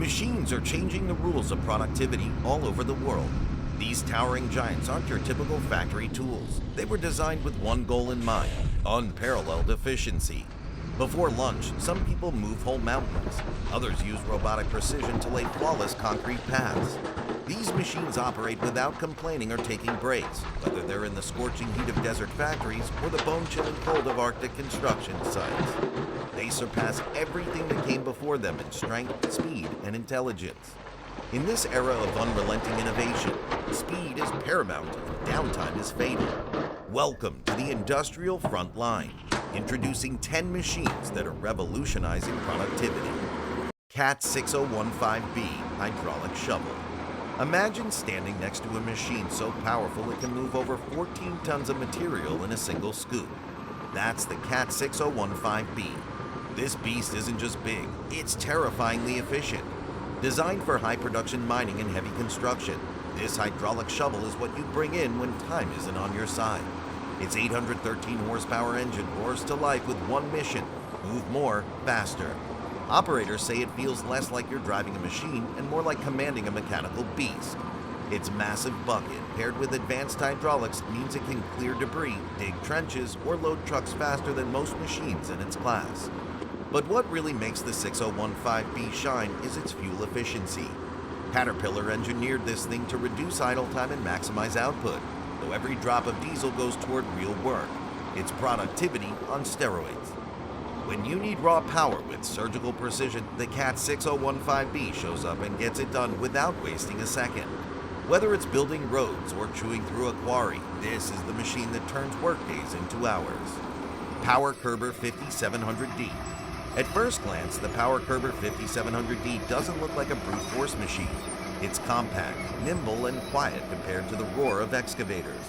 machines are changing the rules of productivity all over the world. These towering giants aren't your typical factory tools. They were designed with one goal in mind: unparalleled efficiency. Before lunch, some people move whole mountains. Others use robotic precision to lay flawless concrete paths. These machines operate without complaining or taking breaks, whether they're in the scorching heat of desert factories or the bone-chilling cold of Arctic construction sites. They surpass everything that came before them in strength, speed, and intelligence. In this era of unrelenting innovation, speed is paramount and downtime is fatal. Welcome to the industrial front line, introducing 10 machines that are revolutionizing productivity. CAT 6015B Hydraulic Shovel. Imagine standing next to a machine so powerful it can move over 14 tons of material in a single scoop. That's the CAT 6015B. This beast isn't just big, it's terrifyingly efficient. Designed for high production mining and heavy construction, this hydraulic shovel is what you bring in when time isn't on your side. Its 813 horsepower engine roars to life with one mission: move more, faster. Operators say it feels less like you're driving a machine and more like commanding a mechanical beast. Its massive bucket, paired with advanced hydraulics, means it can clear debris, dig trenches, or load trucks faster than most machines in its class. But what really makes the 6015B shine is its fuel efficiency. Caterpillar engineered this thing to reduce idle time and maximize output, though every drop of diesel goes toward real work. It's productivity on steroids. When you need raw power with surgical precision, the CAT 6015B shows up and gets it done without wasting a second. Whether it's building roads or chewing through a quarry, this is the machine that turns workdays into hours. Power Kerber 5700D. At first glance, the Power Kerber 5700D doesn't look like a brute force machine. It's compact, nimble, and quiet compared to the roar of excavators.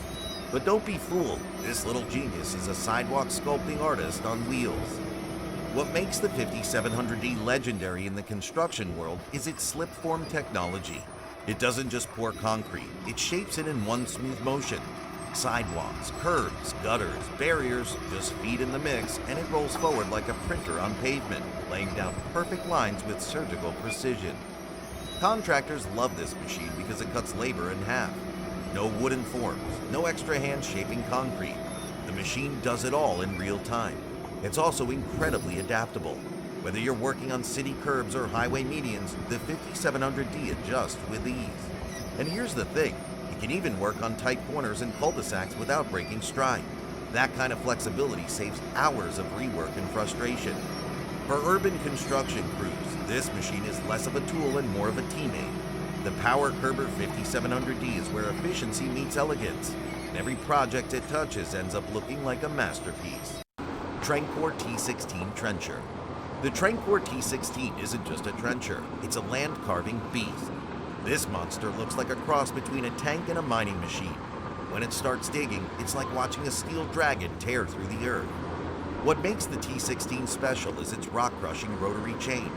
But don't be fooled, this little genius is a sidewalk sculpting artist on wheels. What makes the 5700D legendary in the construction world is its slip-form technology. It doesn't just pour concrete, it shapes it in one smooth motion. Sidewalks, curbs, gutters, barriers just feed in the mix, and it rolls forward like a printer on pavement, laying down perfect lines with surgical precision. Contractors love this machine because it cuts labor in half. No wooden forms, no extra hands shaping concrete. The machine does it all in real time. It's also incredibly adaptable. Whether you're working on city curbs or highway medians, the 5700D adjusts with ease. And here's the thing, it can even work on tight corners and cul-de-sacs without breaking stride. That kind of flexibility saves hours of rework and frustration. For urban construction crews, this machine is less of a tool and more of a teammate. The Power Kerber 5700D is where efficiency meets elegance, and every project it touches ends up looking like a masterpiece. Tranor T16 Trencher. The Tranor T16 isn't just a trencher, it's a land-carving beast. This monster looks like a cross between a tank and a mining machine. When it starts digging, it's like watching a steel dragon tear through the earth. What makes the T16 special is its rock-crushing rotary chain.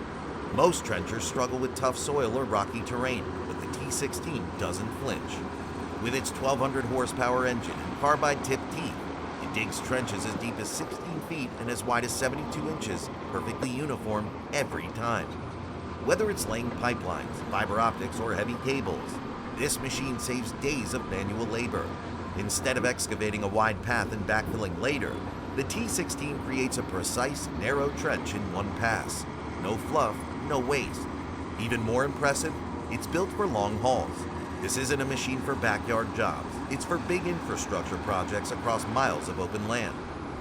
Most trenchers struggle with tough soil or rocky terrain, but the T16 doesn't flinch. With its 1200 horsepower engine and carbide-tipped teeth, it digs trenches as deep as 16 feet and as wide as 72 inches, perfectly uniform every time. Whether it's laying pipelines, fiber optics, or heavy cables, this machine saves days of manual labor. Instead of excavating a wide path and backfilling later, the T16 creates a precise, narrow trench in one pass. No fluff, no waste. Even more impressive, it's built for long hauls. This isn't a machine for backyard jobs. It's for big infrastructure projects across miles of open land.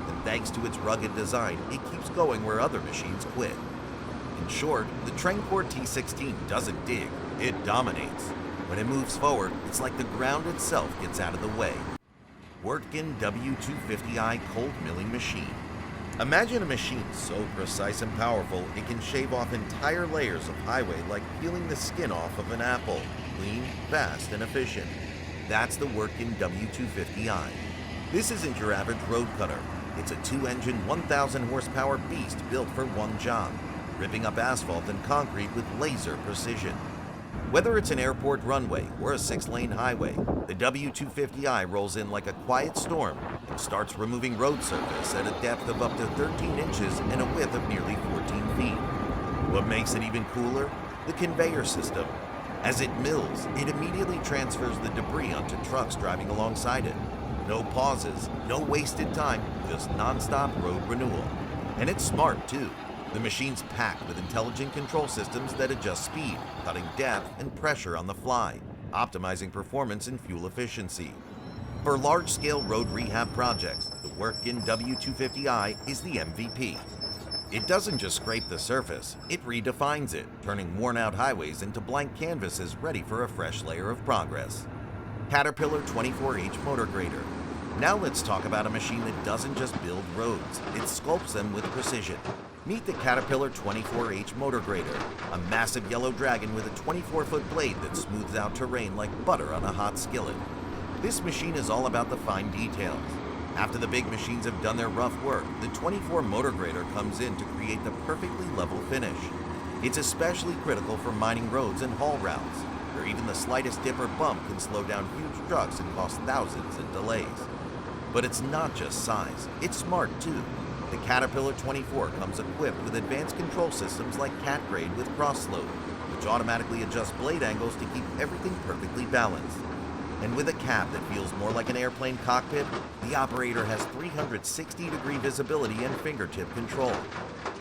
And thanks to its rugged design, it keeps going where other machines quit. In short, the Tranor T16 doesn't dig, it dominates. When it moves forward, it's like the ground itself gets out of the way. Workin W250i cold milling machine. Imagine a machine so precise and powerful it can shave off entire layers of highway like peeling the skin off of an apple. Clean, fast, and efficient. That's the Workin W250i. This isn't your average road cutter. It's a 2-engine, 1,000 horsepower beast built for one job, ripping up asphalt and concrete with laser precision. Whether it's an airport runway or a 6-lane highway, the W250i rolls in like a quiet storm and starts removing road surface at a depth of up to 13 inches and a width of nearly 14 feet. What makes it even cooler? the conveyor system. As it mills, it immediately transfers the debris onto trucks driving alongside it. No pauses, no wasted time, just non-stop road renewal. And it's smart too. The machine's packed with intelligent control systems that adjust speed, cutting depth and pressure on the fly, optimizing performance and fuel efficiency. For large-scale road rehab projects, the Workin W250i is the MVP. It doesn't just scrape the surface, it redefines it, turning worn-out highways into blank canvases ready for a fresh layer of progress. Caterpillar 24H Motor Grader. Now let's talk about a machine that doesn't just build roads, it sculpts them with precision. Meet the Caterpillar 24H Motor Grader, a massive yellow dragon with a 24-foot blade that smooths out terrain like butter on a hot skillet. This machine is all about the fine details. After the big machines have done their rough work, the 24 Motor Grader comes in to create the perfectly level finish. It's especially critical for mining roads and haul routes, where even the slightest dip or bump can slow down huge trucks and cause thousands in delays. But it's not just size, it's smart too. The Caterpillar 24 comes equipped with advanced control systems like Cat Grade with cross-load, which automatically adjusts blade angles to keep everything perfectly balanced. And with a cab that feels more like an airplane cockpit, the operator has 360-degree visibility and fingertip control.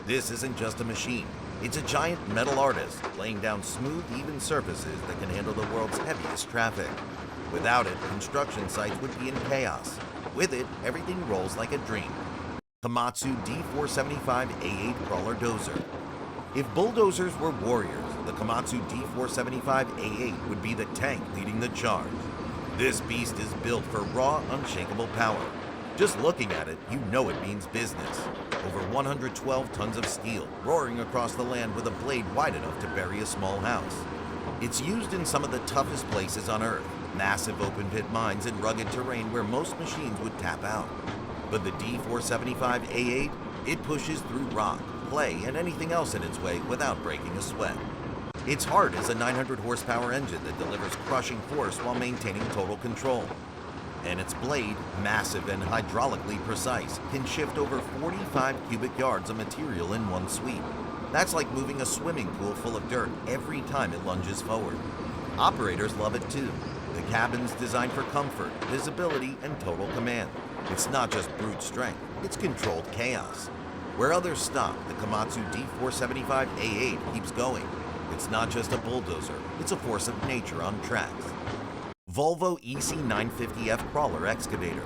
This isn't just a machine, it's a giant metal artist laying down smooth, even surfaces that can handle the world's heaviest traffic. Without it, construction sites would be in chaos. With it, everything rolls like a dream. Komatsu D475A8 Crawler Dozer. If bulldozers were warriors, the Komatsu D475A8 would be the tank leading the charge. This beast is built for raw, unshakable power. Just looking at it, you know it means business. Over 112 tons of steel, roaring across the land with a blade wide enough to bury a small house. It's used in some of the toughest places on Earth, massive open-pit mines and rugged terrain where most machines would tap out. But the D475A8, it pushes through rock, clay, and anything else in its way without breaking a sweat. Its heart is a 900 horsepower engine that delivers crushing force while maintaining total control. And its blade, massive and hydraulically precise, can shift over 45 cubic yards of material in one sweep. That's like moving a swimming pool full of dirt every time it lunges forward. Operators love it too. The cabin's designed for comfort, visibility, and total command. It's not just brute strength, it's controlled chaos. Where others stop, the Komatsu D475A8 keeps going. It's not just a bulldozer, it's a force of nature on tracks. Volvo EC950F Crawler Excavator.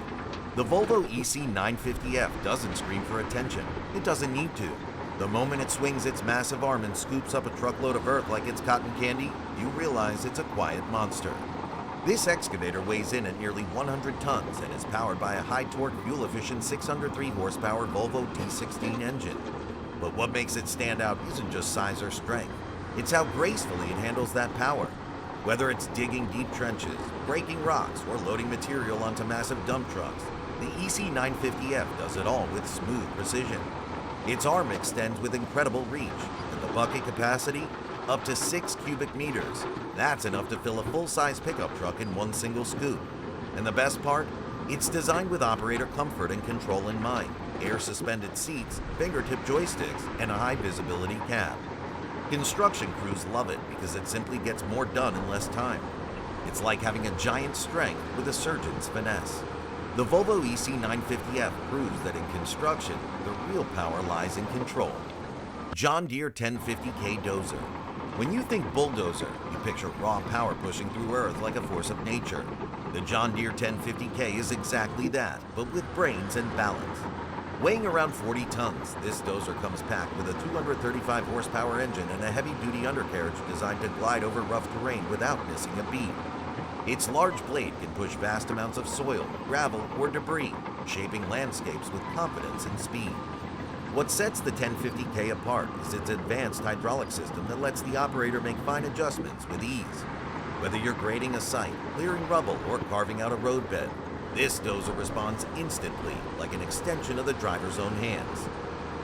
The Volvo EC950F doesn't scream for attention. It doesn't need to. The moment it swings its massive arm and scoops up a truckload of earth like it's cotton candy, you realize it's a quiet monster. This excavator weighs in at nearly 100 tons and is powered by a high-torque, fuel-efficient 603 horsepower Volvo T16 engine. But what makes it stand out isn't just size or strength. It's how gracefully it handles that power. Whether it's digging deep trenches, breaking rocks, or loading material onto massive dump trucks, the EC950F does it all with smooth precision. Its arm extends with incredible reach, and the bucket capacity? Up to 6 cubic meters. That's enough to fill a full-size pickup truck in one single scoop. And the best part? It's designed with operator comfort and control in mind. Air-suspended seats, fingertip joysticks, and a high-visibility cab. Construction crews love it because it simply gets more done in less time. It's like having a giant strength with a surgeon's finesse. The Volvo EC950F proves that in construction, the real power lies in control. John Deere 1050K Dozer. When you think bulldozer, you picture raw power pushing through earth like a force of nature. The John Deere 1050K is exactly that, but with brains and balance. Weighing around 40 tons, this dozer comes packed with a 235 horsepower engine and a heavy-duty undercarriage designed to glide over rough terrain without missing a beat. Its large blade can push vast amounts of soil, gravel, or debris, shaping landscapes with confidence and speed. What sets the 1050K apart is its advanced hydraulic system that lets the operator make fine adjustments with ease. Whether you're grading a site, clearing rubble, or carving out a roadbed, this dozer responds instantly, like an extension of the driver's own hands.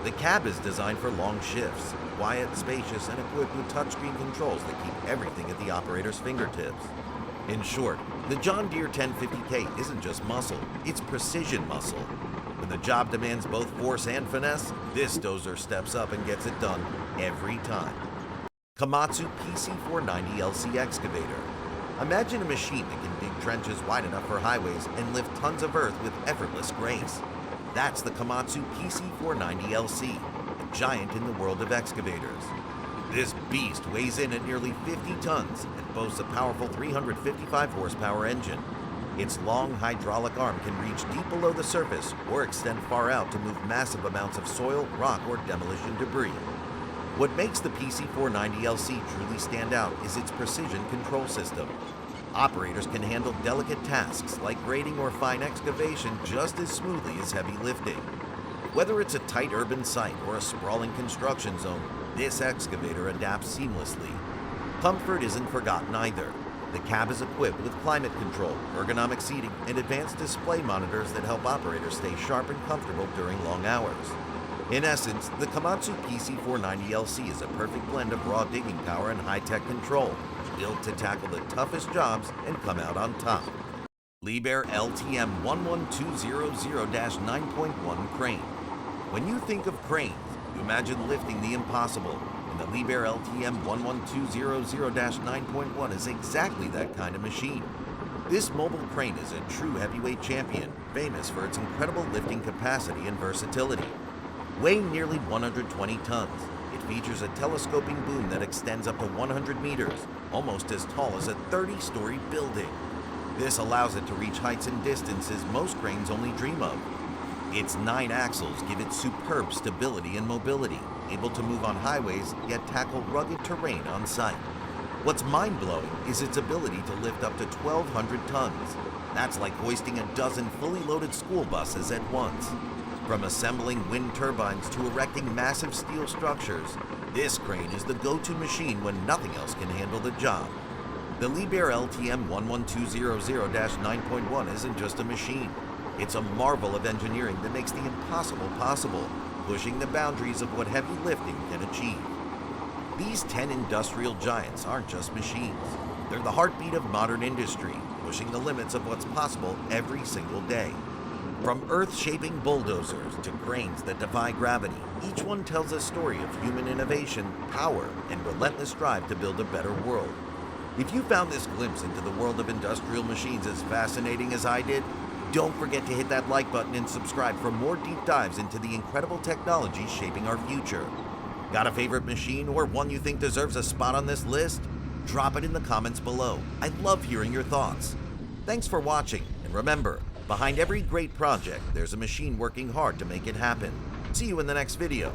The cab is designed for long shifts, quiet, spacious, and equipped with touchscreen controls that keep everything at the operator's fingertips. In short, the John Deere 1050K isn't just muscle, it's precision muscle. When the job demands both force and finesse, this dozer steps up and gets it done every time. Kamasu PC490 LC excavator. Imagine a machine that can dig trenches wide enough for highways and lift tons of earth with effortless grace. That's the Komatsu PC490 LC, a giant in the world of excavators. This beast weighs in at nearly 50 tons and boasts a powerful 355 horsepower engine. Its long hydraulic arm can reach deep below the surface or extend far out to move massive amounts of soil, rock, or demolition debris. What makes the PC490 LC truly stand out is its precision control system. Operators can handle delicate tasks like grading or fine excavation just as smoothly as heavy lifting. Whether it's a tight urban site or a sprawling construction zone, this excavator adapts seamlessly. Comfort isn't forgotten either. The cab is equipped with climate control, ergonomic seating, and advanced display monitors that help operators stay sharp and comfortable during long hours. In essence, the Komatsu PC490 LC is a perfect blend of raw digging power and high-tech control, built to tackle the toughest jobs and come out on top. Bear LTM11200091 crane. When you think of cranes, you imagine lifting the impossible, and the Bear LTM11200091 is exactly that kind of machine. This mobile crane is a true heavyweight champion, famous for its incredible lifting capacity and versatility. Weighing nearly 120 tons, it features a telescoping boom that extends up to 100 meters, almost as tall as a 30-story building. This allows it to reach heights and distances most cranes only dream of. Its 9 axles give it superb stability and mobility, able to move on highways yet tackle rugged terrain on site. What's mind-blowing is its ability to lift up to 1,200 tons. That's like hoisting a dozen fully loaded school buses at once. From assembling wind turbines to erecting massive steel structures, this crane is the go-to machine when nothing else can handle the job. The Bear LTM11200091 isn't just a machine. It's a marvel of engineering that makes the impossible possible, pushing the boundaries of what heavy lifting can achieve. These 10 industrial giants aren't just machines. They're the heartbeat of modern industry, pushing the limits of what's possible every single day. From earth-shaping bulldozers to cranes that defy gravity, each one tells a story of human innovation, power, and relentless drive to build a better world. If you found this glimpse into the world of industrial machines as fascinating as I did, don't forget to hit that like button and subscribe for more deep dives into the incredible technology shaping our future. Got a favorite machine or one you think deserves a spot on this list? Drop it in the comments below. I love hearing your thoughts. Thanks for watching, and remember, behind every great project, there's a machine working hard to make it happen. See you in the next video.